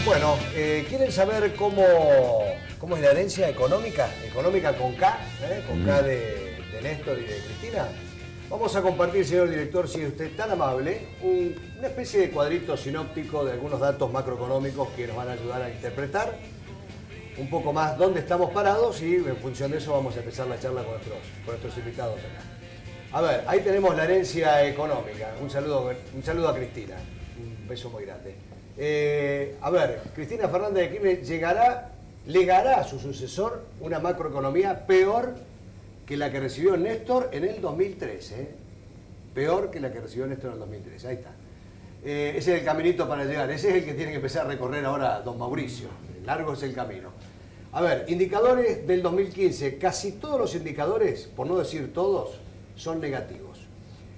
Bueno, ¿quieren saber cómo es la herencia económica? Económica con K, con K de Néstor y de Cristina. Vamos a compartir, señor director, si es usted tan amable, una especie de cuadrito sinóptico de algunos datos macroeconómicos que nos van a ayudar a interpretar un poco más dónde estamos parados y en función de eso vamos a empezar la charla con nuestros invitados acá. A ver, ahí tenemos la herencia económica. Un saludo a Cristina. Un beso muy grande. A ver, Cristina Fernández de Kirchner legará a su sucesor una macroeconomía peor que la que recibió Néstor en el 2013. Peor que la que recibió Néstor en el 2013. Ahí está. Ese es el caminito para llegar. Ese es el que tiene que empezar a recorrer ahora don Mauricio. Largo es el camino. A ver, indicadores del 2015. Casi todos los indicadores, por no decir todos, son negativos.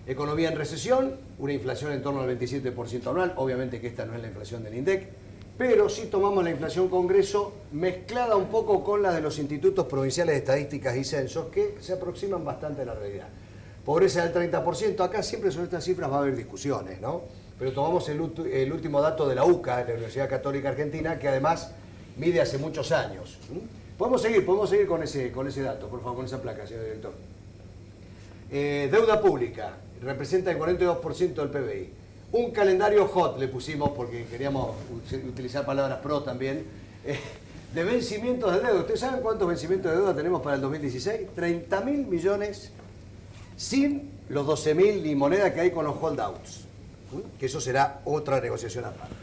Economía en recesión, una inflación en torno al 27% anual. Obviamente que esta no es la inflación del INDEC. Pero sí tomamos la inflación Congreso mezclada un poco con la de los institutos provinciales de estadísticas y censos que se aproximan bastante a la realidad. Pobreza del 30%, acá siempre sobre estas cifras va a haber discusiones, ¿no? Pero tomamos el último dato de la UCA, de la Universidad Católica Argentina, que además mide hace muchos años. Podemos seguir con ese dato, por favor, con esa placa, señor director. Deuda pública, representa el 42% del PBI. Un calendario hot le pusimos, porque queríamos utilizar palabras pro también, de vencimientos de deuda. ¿Ustedes saben cuántos vencimientos de deuda tenemos para el 2016? 30.000 millones sin los 12.000 ni moneda que hay con los holdouts. Que eso será otra negociación aparte.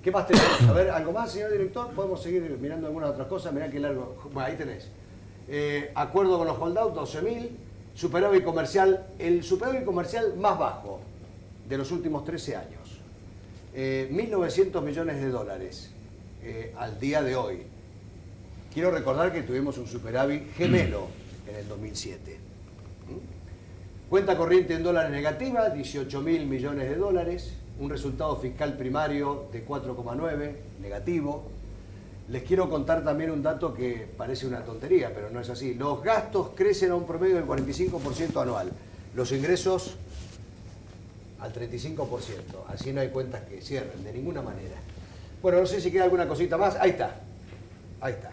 ¿Qué más tenemos? A ver, ¿algo más, señor director? ¿Podemos seguir mirando algunas otras cosas? Mirá qué largo. Bueno, ahí tenés. Acuerdo con los holdouts, 12.000. Superávit comercial, el superávit comercial más bajo de los últimos 13 años. 1.900 millones de dólares al día de hoy. Quiero recordar que tuvimos un superávit gemelo en el 2007. Cuenta corriente en dólares negativa, 18.000 millones de dólares. Un resultado fiscal primario de 4,9, negativo. Les quiero contar también un dato que parece una tontería, pero no es así. Los gastos crecen a un promedio del 45% anual. Los ingresos al 35%. Así no hay cuentas que cierren, de ninguna manera. Bueno, no sé si queda alguna cosita más. Ahí está. Ahí está.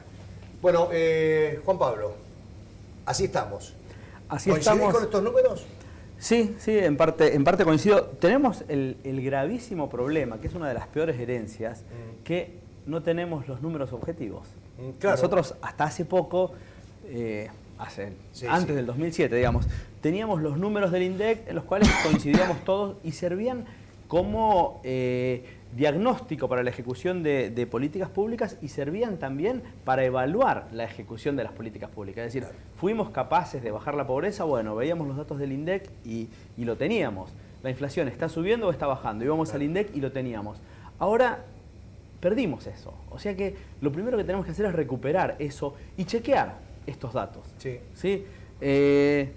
Bueno, Juan Pablo, así estamos. ¿Coincidís con estos números? Sí, sí, en parte coincido. Tenemos el gravísimo problema, que es una de las peores herencias, que no tenemos los números objetivos. Claro. Nosotros hasta hace poco, antes del 2007, digamos, teníamos los números del INDEC en los cuales coincidíamos todos y servían como diagnóstico para la ejecución de políticas públicas y servían también para evaluar la ejecución de las políticas públicas. Es decir, fuimos capaces de bajar la pobreza, bueno, veíamos los datos del INDEC y lo teníamos. La inflación está subiendo o está bajando, íbamos al INDEC y lo teníamos. Ahora perdimos eso. O sea que lo primero que tenemos que hacer es recuperar eso y chequear estos datos. Sí. ¿Sí? De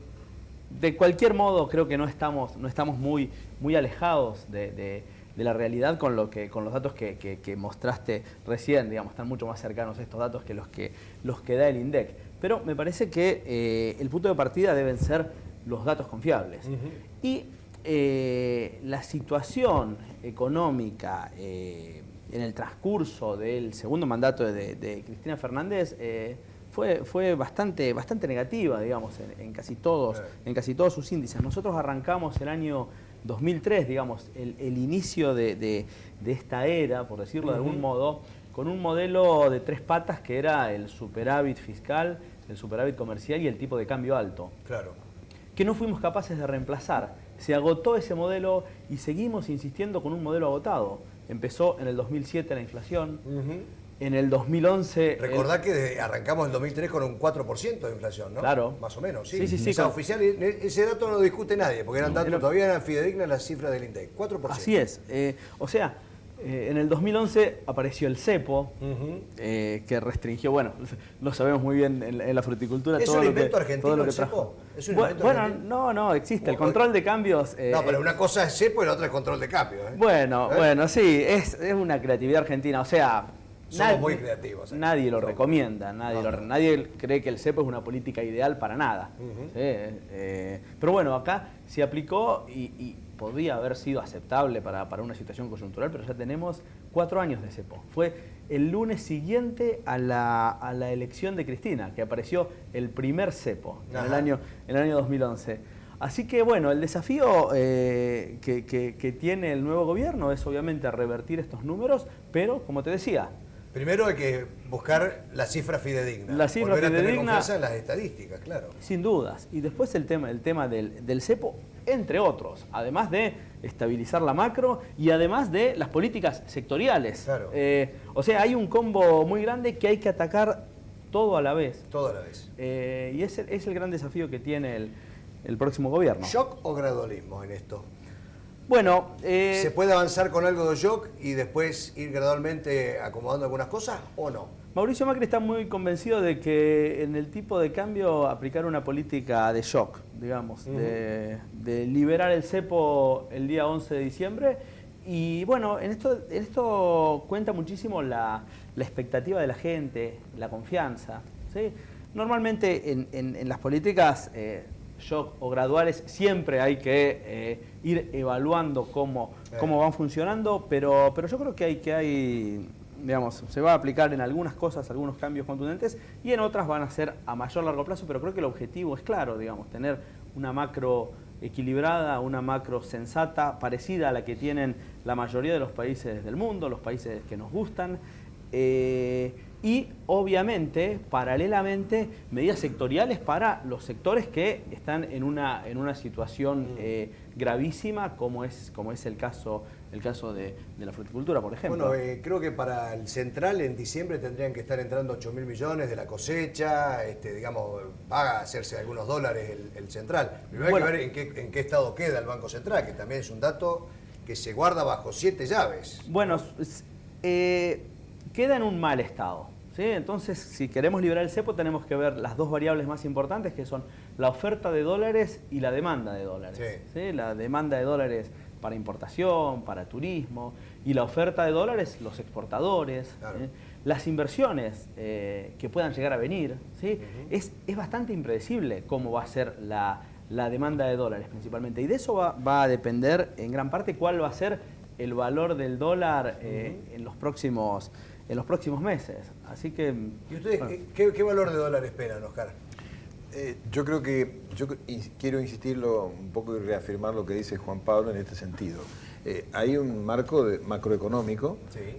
cualquier modo, creo que no estamos muy alejados de la realidad con los datos que mostraste recién, digamos, están mucho más cercanos a estos datos que los que da el INDEC. Pero me parece que el punto de partida deben ser los datos confiables. Y la situación económica en el transcurso del segundo mandato de Cristina Fernández fue bastante negativa, digamos, en casi todos sus índices. Nosotros arrancamos el año 2003, digamos, el inicio de esta era, por decirlo de algún modo, con un modelo de tres patas que era el superávit fiscal, el superávit comercial y el tipo de cambio alto. Claro. Que no fuimos capaces de reemplazar. Se agotó ese modelo y seguimos insistiendo con un modelo agotado. Empezó en el 2007 la inflación, en el 2011... Recordá que arrancamos en 2003 con un 4% de inflación, ¿no? Claro. Más o menos, sí. Sí. O sea, oficial, ese dato no lo discute nadie, porque eran datos, todavía eran fidedignas las cifras del INDEC, 4%. Así es. O sea, en el 2011 apareció el cepo, que restringió, bueno, lo sabemos muy bien en la fruticultura. ¿Es un invento argentino el cepo? ¿Es un invento argentino? No, existe. El control de cambios... no, pero una cosa es cepo y la otra es control de cambio. Bueno, sí, es una creatividad argentina. O sea, somos muy creativos. Nadie lo recomienda, nadie cree que el cepo es una política ideal para nada. Pero bueno, acá se aplicó y podría haber sido aceptable para una situación coyuntural, pero ya tenemos 4 años de cepo. Fue el lunes siguiente a la elección de Cristina, que apareció el primer cepo en el año 2011. Así que bueno, el desafío que tiene el nuevo gobierno es obviamente revertir estos números, pero como te decía... Primero hay que buscar la cifra fidedigna. La cifra volver fidedigna, a tener confianza en las estadísticas, claro. Sin dudas. Y después el tema del cepo, entre otros, además de estabilizar la macro y además de las políticas sectoriales. Claro. O sea, hay un combo muy grande que hay que atacar todo a la vez. Todo a la vez. Y es el gran desafío que tiene el próximo gobierno. ¿Shock o gradualismo en esto? Bueno, ¿se puede avanzar con algo de shock y después ir gradualmente acomodando algunas cosas o no? Mauricio Macri está muy convencido de que en el tipo de cambio aplicar una política de shock, digamos, de liberar el cepo el día 11 de diciembre. Y bueno, en esto cuenta muchísimo la expectativa de la gente, la confianza, ¿sí? Normalmente en las políticas shock o graduales siempre hay que ir evaluando cómo van funcionando, pero yo creo que hay, digamos, se va a aplicar en algunas cosas algunos cambios contundentes y en otras van a ser a mayor largo plazo, pero creo que el objetivo es claro, digamos, tener una macro equilibrada, una macro sensata, parecida a la que tienen la mayoría de los países del mundo, los países que nos gustan. Y obviamente, paralelamente, medidas sectoriales para los sectores que están en una situación gravísima, como es el caso de la fruticultura, por ejemplo. Bueno, creo que para el central en diciembre tendrían que estar entrando 8.000 millones de la cosecha, digamos, va a hacerse algunos dólares el central. Primero hay que ver en qué estado queda el Banco Central, que también es un dato que se guarda bajo 7 llaves. Bueno, queda en un mal estado. ¿Sí? Entonces, si queremos liberar el cepo, tenemos que ver las dos variables más importantes, que son la oferta de dólares y la demanda de dólares. ¿Sí? La demanda de dólares para importación, para turismo, y la oferta de dólares, los exportadores, claro. Las inversiones que puedan llegar a venir. ¿Sí? Es bastante impredecible cómo va a ser la demanda de dólares principalmente, y de eso va a depender en gran parte cuál va a ser el valor del dólar en los próximos meses. Así que... ¿Y ustedes qué valor de dólar esperan, Oscar? Yo creo que, quiero insistirlo un poco y reafirmar lo que dice Juan Pablo en este sentido. Hay un marco macroeconómico,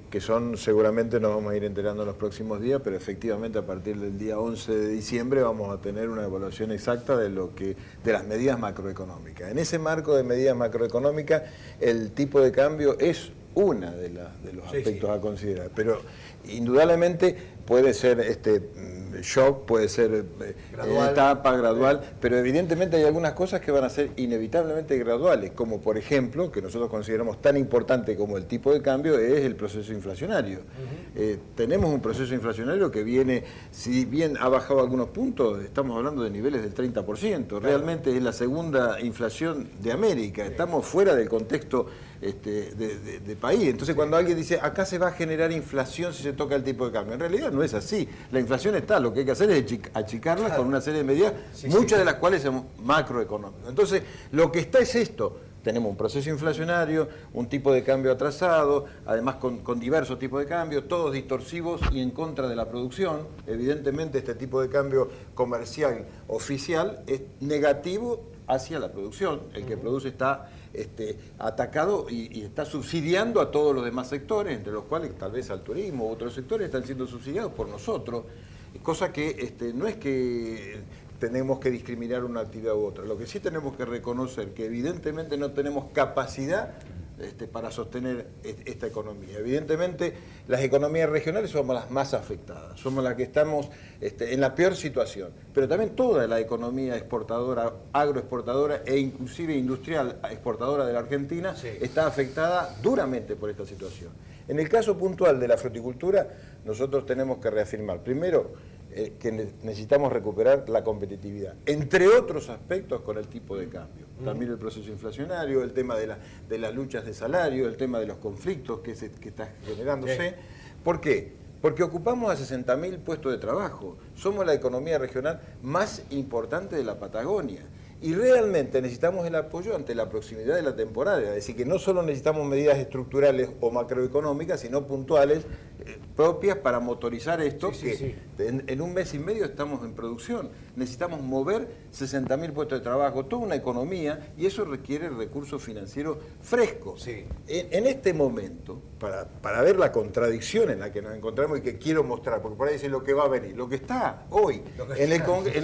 que seguramente nos vamos a ir enterando en los próximos días, pero efectivamente a partir del día 11 de diciembre vamos a tener una evaluación exacta de las medidas macroeconómicas. En ese marco de medidas macroeconómicas, el tipo de cambio es una de los aspectos a considerar, pero indudablemente puede ser shock, puede ser etapa gradual, pero evidentemente hay algunas cosas que van a ser inevitablemente graduales, como por ejemplo, que nosotros consideramos tan importante como el tipo de cambio, es el proceso inflacionario. Tenemos un proceso inflacionario que viene, si bien ha bajado algunos puntos, estamos hablando de niveles del 30%, realmente es la segunda inflación de América, estamos fuera del contexto de país. Entonces cuando alguien dice, acá se va a generar inflación si se toca el tipo de cambio, en realidad no es así. La inflación está, lo que hay que hacer es achicarla con una serie de medidas, muchas de las cuales son macroeconómicas. Entonces lo que está es esto. Tenemos un proceso inflacionario, un tipo de cambio atrasado, además con diversos tipos de cambio, todos distorsivos y en contra de la producción. Evidentemente este tipo de cambio comercial oficial es negativo hacia la producción. El que produce está atacado y está subsidiando a todos los demás sectores, entre los cuales tal vez al turismo u otros sectores están siendo subsidiados por nosotros, cosa que no es que tenemos que discriminar una actividad u otra. Lo que sí tenemos que reconocer que evidentemente no tenemos capacidad para sostener esta economía. Evidentemente las economías regionales somos las más afectadas, somos las que estamos en la peor situación, pero también toda la economía exportadora, agroexportadora e inclusive industrial exportadora de la Argentina está afectada duramente por esta situación. En el caso puntual de la fruticultura, nosotros tenemos que reafirmar, primero, que necesitamos recuperar la competitividad, entre otros aspectos con el tipo de cambio. También el proceso inflacionario, el tema de las luchas de salario, el tema de los conflictos que está generándose. ¿Por qué? Porque ocupamos a 60.000 puestos de trabajo. Somos la economía regional más importante de la Patagonia. Y realmente necesitamos el apoyo ante la proximidad de la temporada, es decir, que no solo necesitamos medidas estructurales o macroeconómicas, sino puntuales, propias para motorizar esto, en un mes y medio estamos en producción. Necesitamos mover 60.000 puestos de trabajo, toda una economía, y eso requiere recursos financieros frescos. Sí. En este momento, para ver la contradicción en la que nos encontramos y que quiero mostrar, porque por ahí dicen lo que va a venir, lo que está hoy en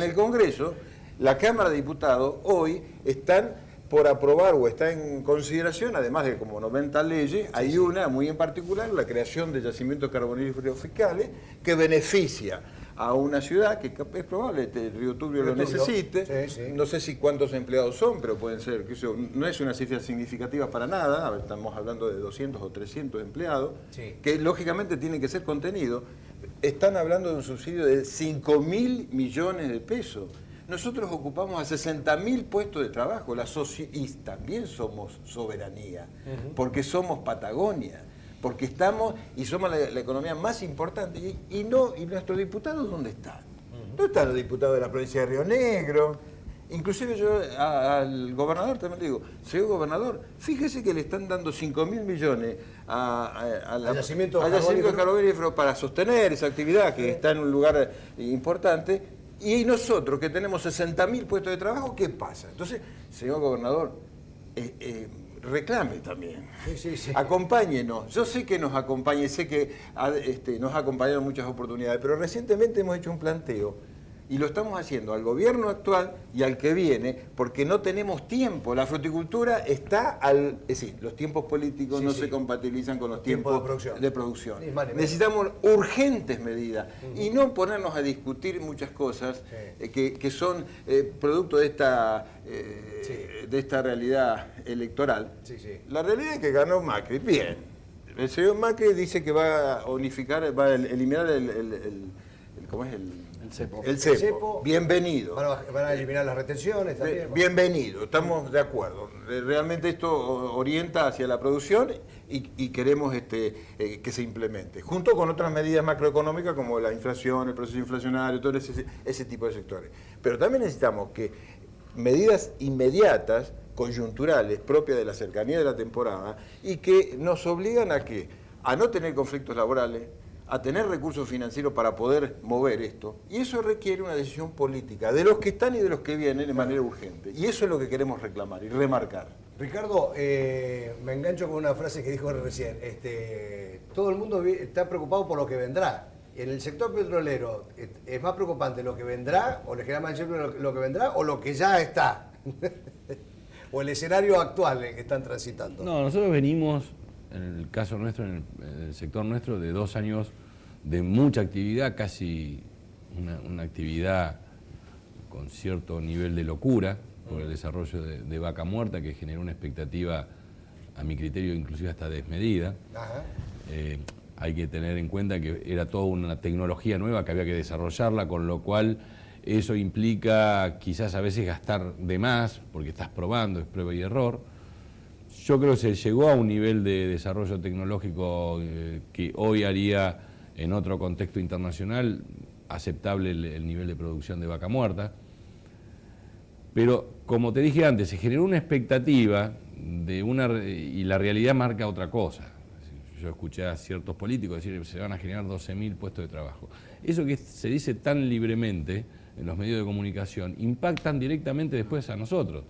el Congreso, la Cámara de Diputados hoy están por aprobar o está en consideración, además de como 90 leyes, hay una muy en particular, la creación de yacimientos carboníferos fiscales, que beneficia a una ciudad que es probable que el Río Turbio lo necesite. No sé si cuántos empleados son, pero pueden ser, no es una cifra significativa para nada. A ver, estamos hablando de 200 o 300 empleados, que lógicamente tienen que ser contenidos. Están hablando de un subsidio de 5.000 millones de pesos. Nosotros ocupamos a 60.000 puestos de trabajo, y también somos soberanía, porque somos Patagonia, porque somos la economía más importante. ¿Y nuestros diputados dónde están? ¿Dónde están los diputados de la provincia de Río Negro? Inclusive yo al gobernador también le digo, señor gobernador, fíjese que le están dando 5.000 millones al yacimiento carbonífero para sostener esa actividad que está en un lugar importante. Y nosotros, que tenemos 60.000 puestos de trabajo, ¿qué pasa? Entonces, señor gobernador, reclame también. Acompáñenos. Yo sé que nos acompañe, sé que nos ha acompañado en muchas oportunidades, pero recientemente hemos hecho un planteo y lo estamos haciendo al gobierno actual y al que viene, porque no tenemos tiempo. La fruticultura está es decir, los tiempos políticos no se compatibilizan con los tiempos de producción. Necesitamos urgentes medidas y no ponernos a discutir muchas cosas que son producto de esta realidad electoral. La realidad es que ganó Macri, bien. El señor Macri dice que va a unificar, va a eliminar ¿cómo es el cepo? Bienvenido. Van a eliminar las retenciones también. Bienvenido, estamos de acuerdo. Realmente esto orienta hacia la producción y queremos que se implemente, junto con otras medidas macroeconómicas como la inflación, el proceso inflacionario, todo ese tipo de sectores. Pero también necesitamos que medidas inmediatas, coyunturales, propias de la cercanía de la temporada y que nos obligan a no tener conflictos laborales, a tener recursos financieros para poder mover esto, y eso requiere una decisión política de los que están y de los que vienen de manera urgente, y eso es lo que queremos reclamar y remarcar. Ricardo, me engancho con una frase que dijo recién, todo el mundo está preocupado por lo que vendrá. En el sector petrolero, ¿es más preocupante lo que vendrá, o les queda más siempre lo que vendrá, o lo que ya está? O el escenario actual en el que están transitando. No, nosotros venimos, en el caso nuestro, en el sector nuestro, de 2 años de mucha actividad, casi una actividad con cierto nivel de locura por el desarrollo de Vaca Muerta, que generó una expectativa, a mi criterio, inclusive hasta desmedida. Hay que tener en cuenta que era toda una tecnología nueva que había que desarrollarla, con lo cual eso implica quizás a veces gastar de más, porque estás probando, es prueba y error. Yo creo que se llegó a un nivel de desarrollo tecnológico que hoy haría, en otro contexto internacional, aceptable el nivel de producción de Vaca Muerta. Pero, como te dije antes, se generó una expectativa y la realidad marca otra cosa. Yo escuché a ciertos políticos decir que se van a generar 12.000 puestos de trabajo. Eso que se dice tan libremente en los medios de comunicación impactan directamente después a nosotros,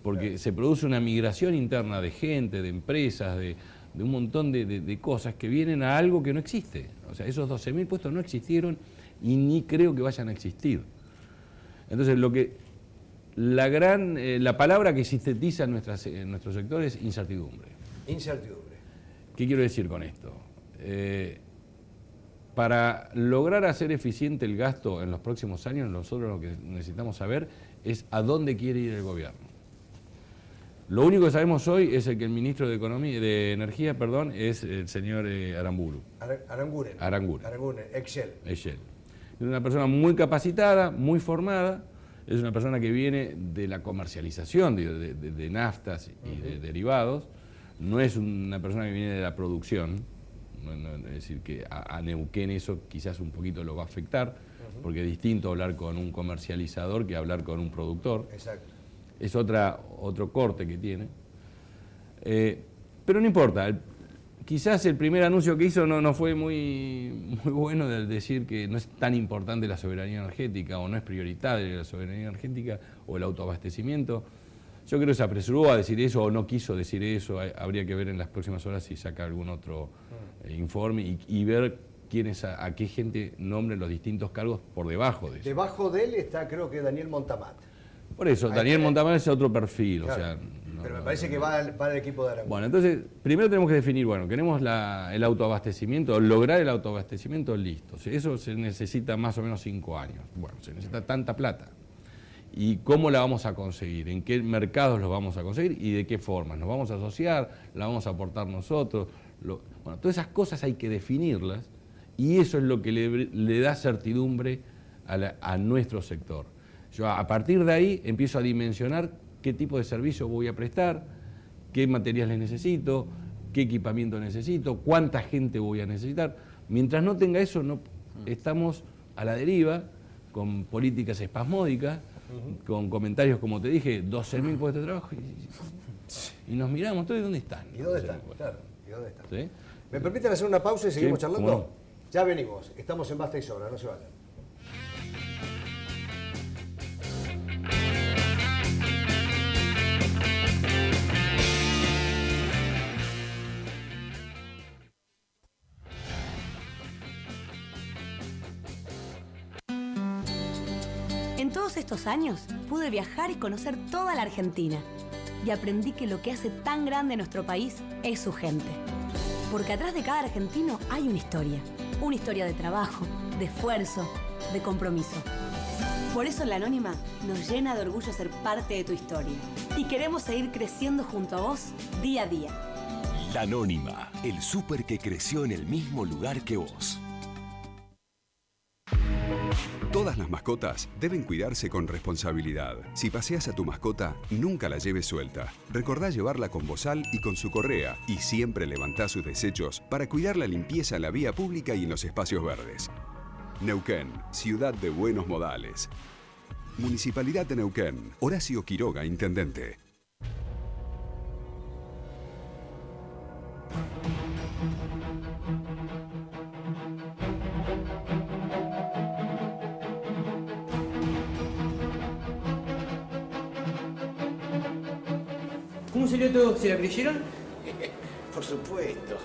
porque se produce una migración interna de gente, de empresas, de un montón de cosas que vienen a algo que no existe. O sea, esos 12.000 puestos no existieron y ni creo que vayan a existir. Entonces, la palabra que sintetiza en nuestro sector es incertidumbre. Incertidumbre. ¿Qué quiero decir con esto? Para lograr hacer eficiente el gasto en los próximos años, nosotros lo que necesitamos saber es a dónde quiere ir el gobierno. Lo único que sabemos hoy es que el ministro de Energía es el señor Aramburu. Aranguren, Excel. Es una persona muy capacitada, muy formada, es una persona que viene de la comercialización de naftas y de derivados, no es una persona que viene de la producción, es decir, que a Neuquén eso quizás un poquito lo va a afectar, porque es distinto hablar con un comercializador que hablar con un productor. Exacto. es otro corte que tiene. Pero no importa, quizás el primer anuncio que hizo no fue muy bueno, de decir que no es tan importante la soberanía energética o no es prioritaria la soberanía energética o el autoabastecimiento. Yo creo que se apresuró a decir eso o no quiso decir eso. Habría que ver en las próximas horas si saca algún otro informe y ver a qué gente nombren los distintos cargos por debajo de eso. Debajo de él está, creo que, Daniel Montamat. Por eso, Daniel Montamat es otro perfil. Claro, o sea, pero me parece que va al equipo de Aranguren. Bueno, entonces, primero tenemos que definir, queremos el autoabastecimiento, lograr el autoabastecimiento, listo. Eso se necesita más o menos 5 años. Bueno, se necesita tanta plata. ¿Y cómo la vamos a conseguir? ¿En qué mercados lo vamos a conseguir? ¿Y de qué forma? ¿Nos vamos a asociar? ¿La vamos a aportar nosotros? Todas esas cosas hay que definirlas y eso es lo que le da certidumbre a nuestro sector. Yo a partir de ahí empiezo a dimensionar qué tipo de servicio voy a prestar, qué materiales necesito, qué equipamiento necesito, cuánta gente voy a necesitar. Mientras no tenga eso, estamos a la deriva, con políticas espasmódicas, con comentarios, como te dije, 12.000 puestos de trabajo, y nos miramos todos, ¿y dónde están? ¿Y dónde están? Claro, ¿y dónde están? ¿Sí? ¿Me permiten hacer una pausa y seguimos charlando? ¿Cómo no? Ya venimos, estamos en Basta y Sobra, no se vayan. En todos estos años pude viajar y conocer toda la Argentina. Y aprendí que lo que hace tan grande nuestro país es su gente. Porque atrás de cada argentino hay una historia. Una historia de trabajo, de esfuerzo, de compromiso. Por eso en La Anónima nos llena de orgullo ser parte de tu historia. Y queremos seguir creciendo junto a vos día a día. La Anónima, el súper que creció en el mismo lugar que vos. Todas las mascotas deben cuidarse con responsabilidad. Si paseas a tu mascota, nunca la lleves suelta. Recordá llevarla con bozal y con su correa y siempre levantá sus desechos para cuidar la limpieza en la vía pública y en los espacios verdes. Neuquén, ciudad de buenos modales. Municipalidad de Neuquén. Horacio Quiroga, intendente. ¿Cómo salió todo? ¿Se la creyeron? Por supuesto.